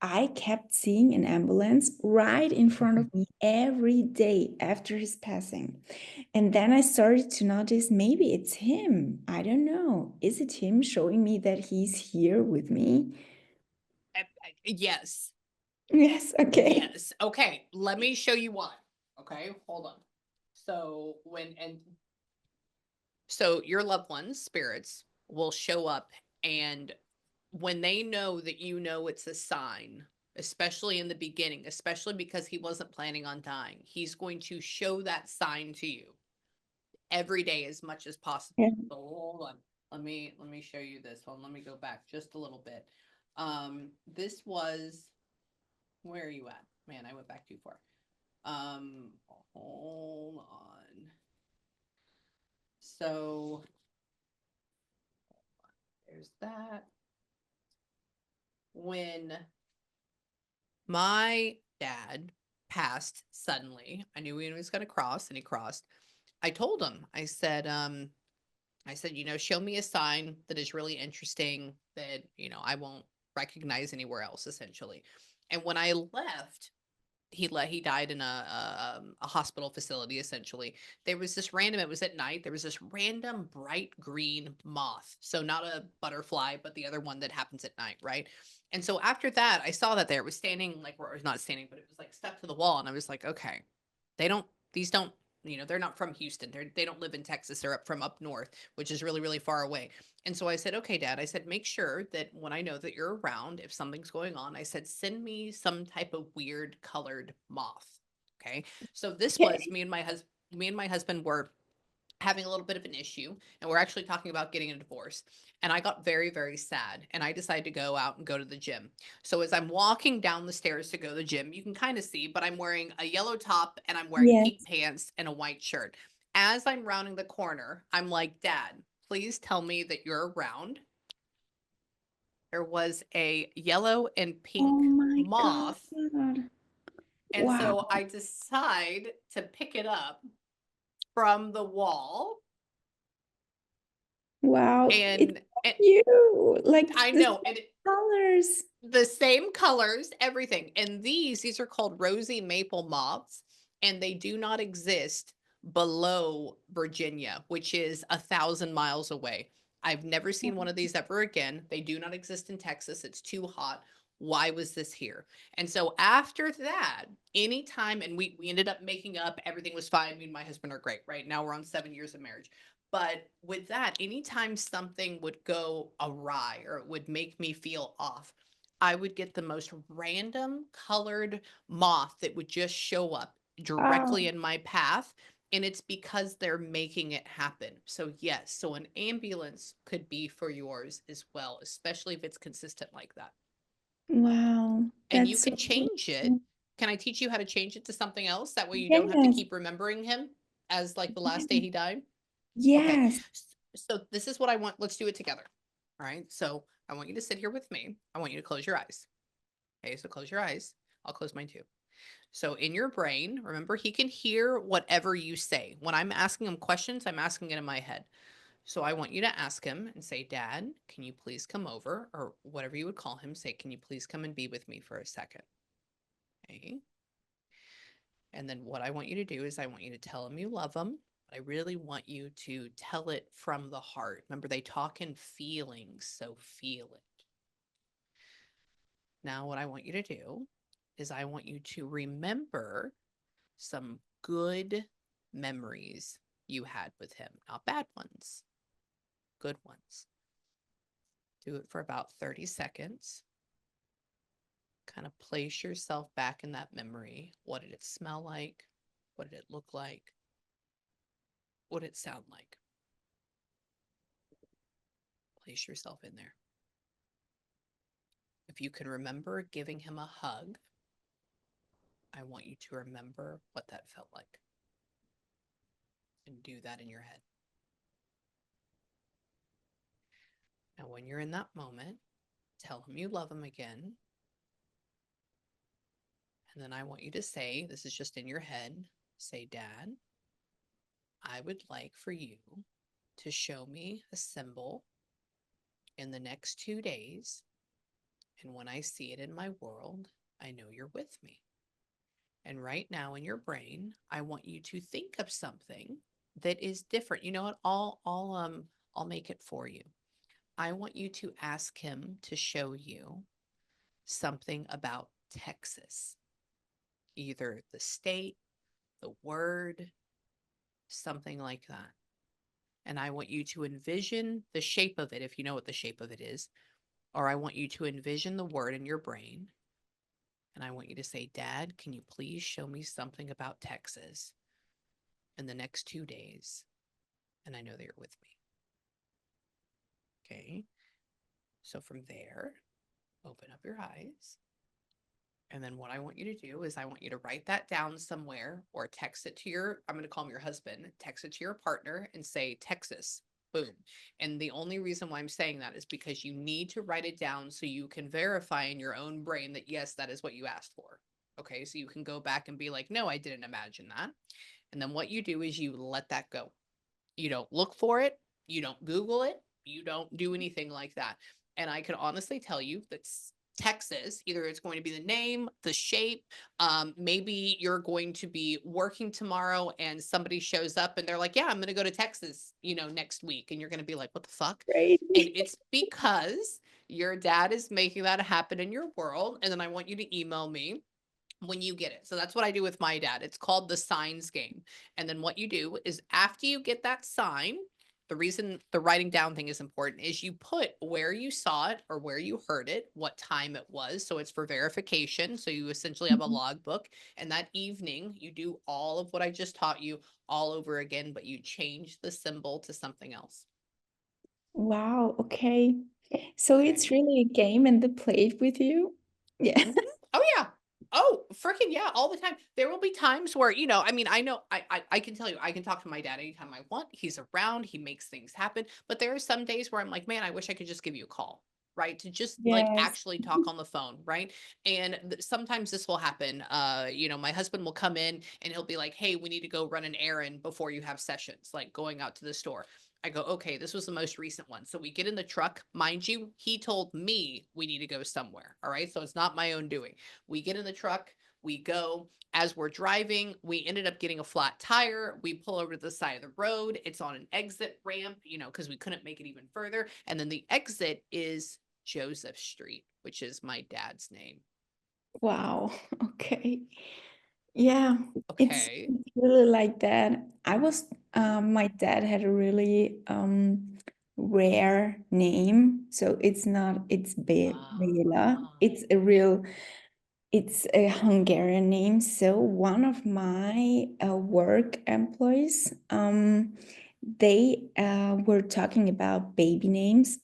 I kept seeing an ambulance right in front of me every day after his passing. And then I started to notice maybe it's him. I don't know. Is it him showing me that he's here with me? Yes. Yes, okay. Yes. Okay. Let me show you why. Okay. Hold on. So so your loved ones' spirits will show up, and when they know that you know it's a sign, especially in the beginning, especially because he wasn't planning on dying, he's going to show that sign to you every day as much as Yeah. possible. So hold on. Let me show you this one. Let me go back just a little bit. This was, where are you at? Man, I went back too far. Um, hold on. So there's that. When my dad passed suddenly, I knew he was going to cross, and he crossed. I told him, I said, show me a sign that is really interesting that, I won't recognize anywhere else, essentially. And when I left, he died in a hospital facility, essentially. There was this random, it was at night, there was this random bright green moth. So not a butterfly, but the other one that happens at night, right? And so after that, I saw that there, it was standing, like, where it was not standing, but it was like stuck to the wall. And I was like, okay, these don't, they're not from Houston. They don't live in Texas. They're from up north, which is really, really far away. And so I said, okay, Dad, I said, make sure that when I know that you're around, if something's going on, I said, send me some type of weird colored moth. Okay. So this was Okay. me and my husband were having a little bit of an issue, and we're actually talking about getting a divorce. And I got very, very sad, and I decided to go out and go to the gym. So as I'm walking down the stairs to go to the gym, you can kind of see, but I'm wearing a yellow top and I'm wearing pink Yes. pants and a white shirt. As I'm rounding the corner, I'm like, Dad, please tell me that you're around. There was a yellow and Oh pink my God. moth. And Wow. so I decide to pick it up from the wall. Wow. It's And you. Like I the know. And colors. the same colors, everything. And these are called rosy maple moths, and they do not exist below Virginia, which is 1,000 miles away. I've never seen one of these ever again. They do not exist in Texas. It's too hot. Why was this here? And so after that, anytime, and we ended up making up, everything was fine. Me and my husband are great. Right now we're on 7 years of marriage. But with that, anytime something would go awry or it would make me feel off, I would get the most random colored moth that would just show up directly Wow. in my path. And it's because they're making it happen. So, yes, so an ambulance could be for yours as well, especially if it's consistent like that. Wow. And you That's can so change it. beautiful. Can I teach you how to change it to something else? That way you don't have to Yes. keep remembering him. as like the last day he died? Okay. Yes. So this is what I want. Let's do it together. All right. So I want you to sit here with me. I want you to close your eyes. Okay. So close your eyes. I'll close mine too. So in your brain, remember, he can hear whatever you say. When I'm asking him questions, I'm asking it in my head. So I want you to ask him and say, Dad, can you please come over? Or whatever you would call him, say, can you please come and be with me for a second? Okay. And then what I want you to do is I want you to tell him you love him. I really want you to tell it from the heart. Remember, they talk in feelings, so feel it. Now, what I want you to do is I want you to remember some good memories you had with him, not bad ones, good ones. Do it for about 30 seconds. Kind of place yourself back in that memory. What did it smell like? What did it look like? What did it sound like? Place yourself in there. If you can remember giving him a hug, I want you to remember what that felt like and do that in your head. And when you're in that moment, tell him you love him again. And then I want you to say, this is just in your head, say, Dad, I would like for you to show me a symbol in the next 2 days. And when I see it in my world, I know you're with me. And right now in your brain, I want you to think of something that is different. You know what? I'll make it for you. I want you to ask him to show you something about Texas, either the state, the word, something like that. And I want you to envision the shape of it, if you know what the shape of it is, or I want you to envision the word in your brain. And I want you to say, Dad, can you please show me something about Texas in the next 2 days? And I know that you're with me. Okay. So from there, open up your eyes. And then what I want you to do is I want you to write that down somewhere or text it to I'm going to call him your husband, text it to your partner and say, Texas, boom. And the only reason why I'm saying that is because you need to write it down so you can verify in your own brain that, yes, that is what you asked for. Okay. So you can go back and be like, no, I didn't imagine that. And then what you do is you let that go. You don't look for it. You don't Google it. You don't do anything like that. And I can honestly tell you that Texas, either it's going to be the name, the shape, maybe you're going to be working tomorrow and somebody shows up and they're like, yeah, I'm going to go to Texas, next week. And you're going to be like, what the fuck? Great. And it's because your dad is making that happen in your world. And then I want you to email me when you get it. So that's what I do with my dad. It's called the signs game. And then what you do is after you get that sign, the reason the writing down thing is important is you put where you saw it or where you heard it, what time it was. So it's for verification. So you essentially have a Mhm. logbook. And that evening, you do all of what I just taught you all over again, but you change the symbol to something else. Wow, okay. So it's Okay. really a game and they played with you? Yeah. Mhm. Oh yeah. Oh, freaking yeah, all the time. There will be times where, I mean, I know I can tell you, I can talk to my dad anytime I want. He's around, he makes things happen. But there are some days where I'm like, man, I wish I could just give you a call, right? To just like Yes. actually talk on the phone, right? And sometimes this will happen. My husband will come in and he'll be like, hey, we need to go run an errand before you have sessions, like going out to the store. I go, okay, this was the most recent one. So we get in the truck. Mind you, he told me we need to go somewhere. All right. So it's not my own doing. We get in the truck, we go. As we're driving, we ended up getting a flat tire. We pull over to the side of the road. It's on an exit ramp, because we couldn't make it even further. And then the exit is Joseph Street, which is my dad's name. Wow. Okay. Yeah, Okay. it's really like that. My dad had a really rare name. So it's Bela. Ah, It's a Hungarian name. So one of my work employees, they were talking about baby names,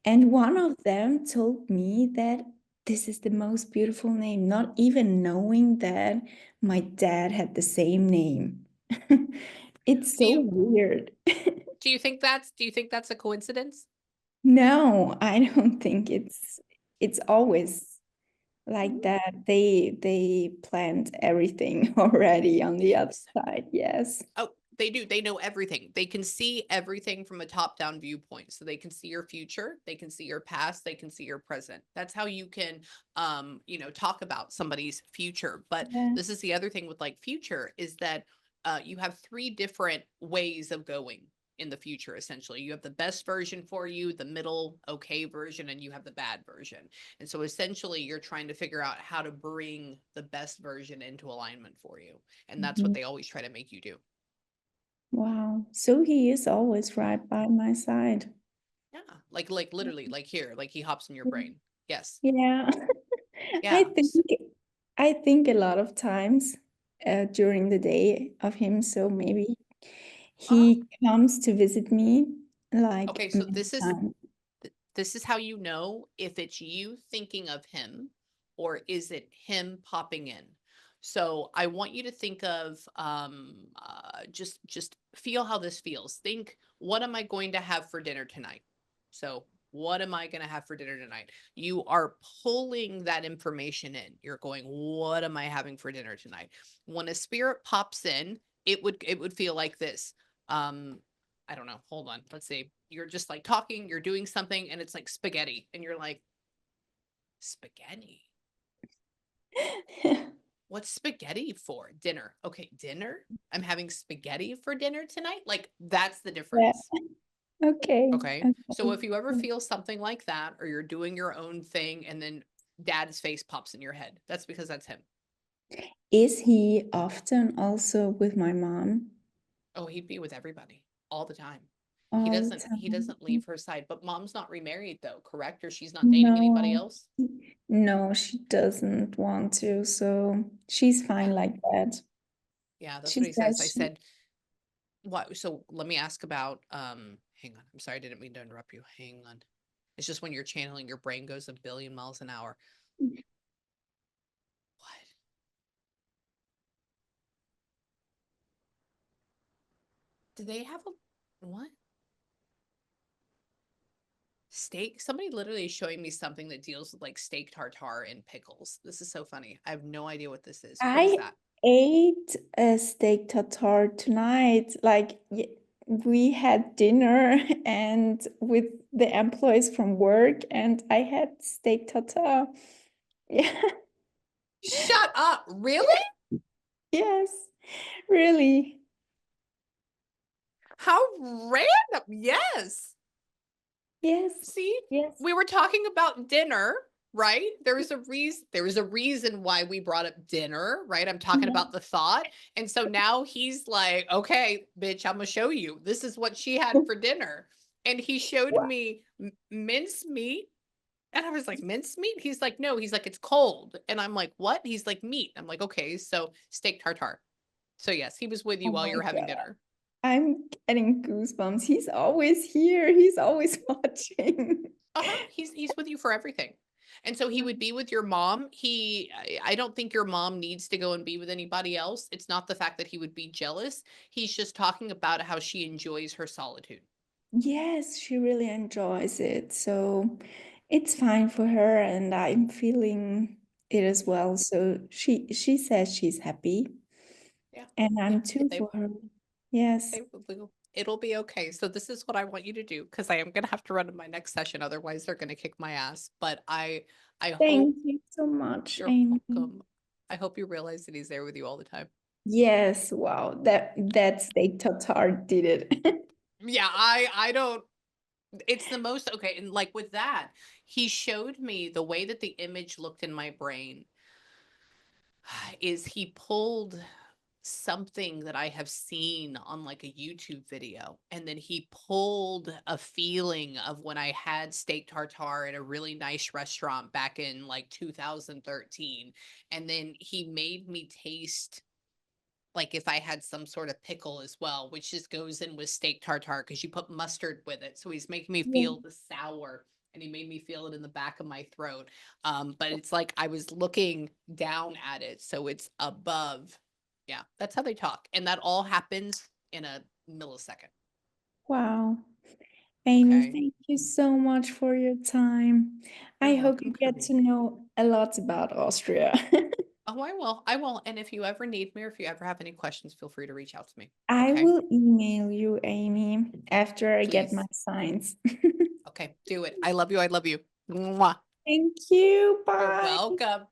and one of them told me that this is the most beautiful name, not even knowing that my dad had the same name. It's Do so you weird. do you think that's a coincidence? No, I don't think it's always like that. They planned everything already on the other side. Yes. Oh, they do. They know everything. They can see everything from a top-down viewpoint. So they can see your future, they can see your past, they can see your present. That's how you can talk about somebody's future. But Yeah. this is the other thing with like future is that you have three different ways of going in the future essentially. You have the best version for you, the middle okay version, and you have the bad version. And so essentially you're trying to figure out how to bring the best version into alignment for you. And that's what Mhm. they always try to make you do. Wow. So he is always right by my side. Yeah. Like literally, like here, like he hops in your Yeah. brain. Yes. Yeah. I Yeah. think a lot of times during the day of him, so maybe Uh-huh. he comes to visit me like Okay, so many times. this is how you know if it's you thinking of him or is it him popping in. So I want you to think of just feel how this feels. Think, what am I going to have for dinner tonight? So what am I going to have for dinner tonight? You are pulling that information in. You're going, what am I having for dinner tonight? When a spirit pops in, it would feel like this. Um, I don't know. Hold on. Let's see. You're just like talking, you're doing something, and it's like spaghetti. And you're like, spaghetti? What's spaghetti for? Dinner. Okay, dinner? I'm having spaghetti for dinner tonight? Like, that's the Yeah. difference. Okay. Okay. So Okay. if you ever feel something like that, or you're doing your own thing, and then dad's face pops in your head, that's because that's him. Is he often also with my mom Oh, he'd be with everybody all the time. He all the doesn't he time? doesn't leave her side, but mom's not remarried though, correct? Or she's not dating anybody No, else? no, she doesn't want to, so she's Yeah. fine like that. Yeah, that's She what he says. says I she, said, what? So let me ask about, hang on. I'm sorry, I didn't mean to interrupt you. Hang on. It's just when you're channeling, your brain goes a billion miles an hour. What? Do they have a, what? Steak? Somebody literally is showing me something that deals with like steak tartare and pickles. This is so funny. I have no idea what this is. What is I that? ate a steak tartare tonight. Like we had dinner and with the employees from work, and I had steak tartare. Yeah. Shut up. Really? Yes, really. How random. Yes. Yes. See, Yes. we were talking about dinner, right? There was a reason why we brought up dinner, right? I'm talking Yeah. about the thought. And so now he's like, okay, bitch, I'm gonna show you. This is what she had for dinner. And he showed Wow. me mince meat. And I was like, mince meat? He's like, no, he's like, it's cold. And I'm like, what? He's like, meat. I'm like, okay, so steak tartare. So yes, he was with Oh you while you my were having God. dinner. I'm getting goosebumps. He's always here. He's always watching. Uh-huh. He's with you for everything. And so he would be with your mom. I don't think your mom needs to go and be with anybody else. It's not the fact that he would be jealous. He's just talking about how she enjoys her solitude. Yes, she really enjoys it. So it's fine for her, and I'm feeling it as Yeah. well. So she says she's happy, Yeah. and Yeah. I'm too for her. Yes. It'll be okay. So this is what I want you to do because I am gonna have to run to my next session. Otherwise, they're gonna kick my ass. But I hope Thank you so much, you're Amy. welcome. I hope you realize that he's there with you all the time. Yes, wow. That steak tartare did it. Yeah, I don't it's the most okay, and like with that, he showed me the way that the image looked in my brain is he pulled something that I have seen on like a YouTube video, and then he pulled a feeling of when I had steak tartare at a really nice restaurant back in like 2013, and then he made me taste like if I had some sort of pickle as well, which just goes in with steak tartare because you put mustard with it. So he's making me Yeah. feel the sour, and he made me feel it in the back of my throat. But it's like I was looking down at it. So it's above. Yeah, that's how they talk. And that all happens in a millisecond. Wow. Amy, Okay. thank you so much for your time. You're I hope you welcome, get Kirby. to know a lot about Austria. Oh, I will. I will. And if you ever need me or if you ever have any questions, feel free to reach out to me. I Okay. will email you, Amy, after I get my Please. signs. Okay. Do it. I love you. I love you. Mwah. Thank you. You're Bye. welcome.